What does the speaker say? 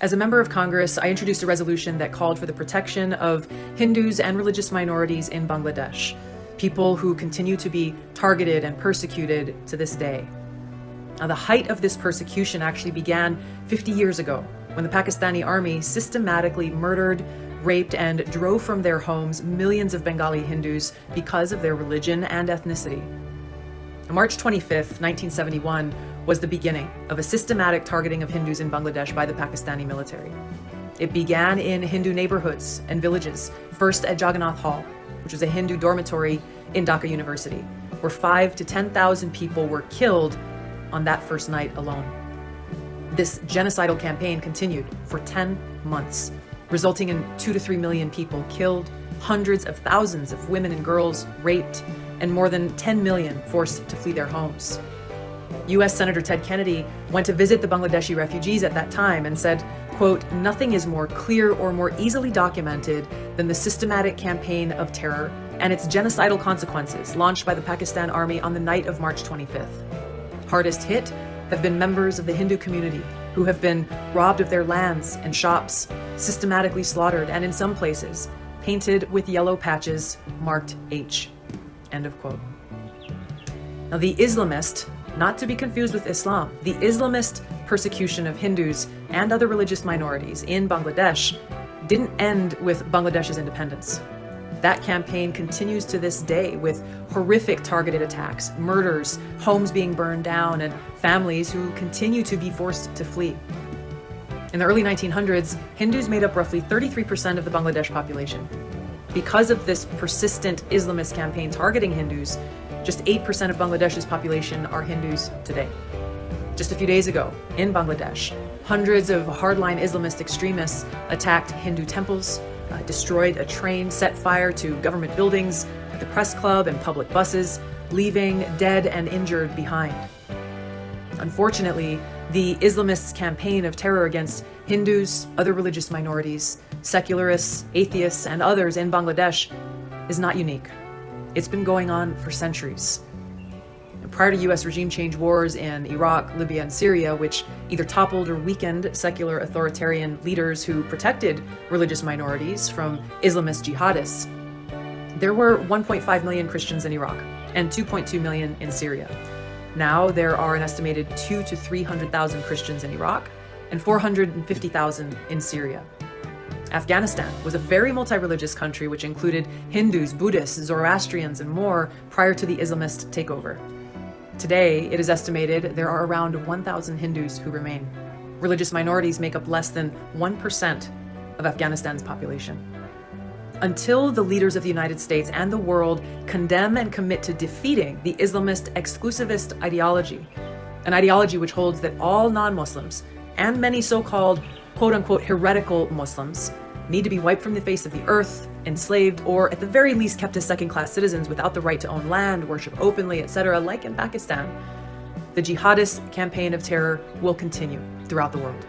As a member of Congress, I introduced a resolution that called for the protection of Hindus and religious minorities in Bangladesh, people who continue to be targeted and persecuted to this day. Now, the height of this persecution actually began 50 years ago when the Pakistani army systematically murdered, raped, and drove from their homes millions of Bengali Hindus because of their religion and ethnicity. March 25th, 1971 was the beginning of a systematic targeting of Hindus in Bangladesh by the Pakistani military. It began in Hindu neighborhoods and villages, first at Jagannath Hall, which was a Hindu dormitory in Dhaka University, where 5,000 to 10,000 people were killed on that first night alone. This genocidal campaign continued for 10 months, resulting in 2 to 3 million people killed, hundreds of thousands of women and girls raped, and more than 10 million forced to flee their homes. U.S. Senator Ted Kennedy went to visit the Bangladeshi refugees at that time and said, quote, "Nothing is more clear or more easily documented than the systematic campaign of terror and its genocidal consequences launched by the Pakistan Army on the night of March 25th. Hardest hit have been members of the Hindu community who have been robbed of their lands and shops, systematically slaughtered, and in some places, painted with yellow patches marked H." End of quote. Now, the Islamist, not to be confused with Islam, the Islamist persecution of Hindus and other religious minorities in Bangladesh didn't end with Bangladesh's independence. That campaign continues to this day with horrific targeted attacks, murders, homes being burned down, and families who continue to be forced to flee. In the early 1900s, Hindus made up roughly 33% of the Bangladesh population. Because of this persistent Islamist campaign targeting Hindus, just 8% of Bangladesh's population are Hindus today. Just a few days ago, in Bangladesh, hundreds of hardline Islamist extremists attacked Hindu temples, destroyed a train, set fire to government buildings, the press club, and public buses, leaving dead and injured behind. Unfortunately, the Islamists' campaign of terror against Hindus, other religious minorities, secularists, atheists, and others in Bangladesh is not unique. It's been going on for centuries. Prior to U.S. regime change wars in Iraq, Libya, and Syria, which either toppled or weakened secular authoritarian leaders who protected religious minorities from Islamist jihadists, there were 1.5 million Christians in Iraq and 2.2 million in Syria. Now there are an estimated 200,000 to 300,000 Christians in Iraq and 450,000 in Syria. Afghanistan was a very multi-religious country which included Hindus, Buddhists, Zoroastrians, and more prior to the Islamist takeover. Today, it is estimated there are around 1,000 Hindus who remain. Religious minorities make up less than 1% of Afghanistan's population. Until the leaders of the United States and the world condemn and commit to defeating the Islamist exclusivist ideology, an ideology which holds that all non-Muslims and many so-called quote-unquote heretical Muslims need to be wiped from the face of the earth, enslaved, or at the very least kept as second-class citizens without the right to own land, worship openly, etc., like in Pakistan, the jihadist campaign of terror will continue throughout the world.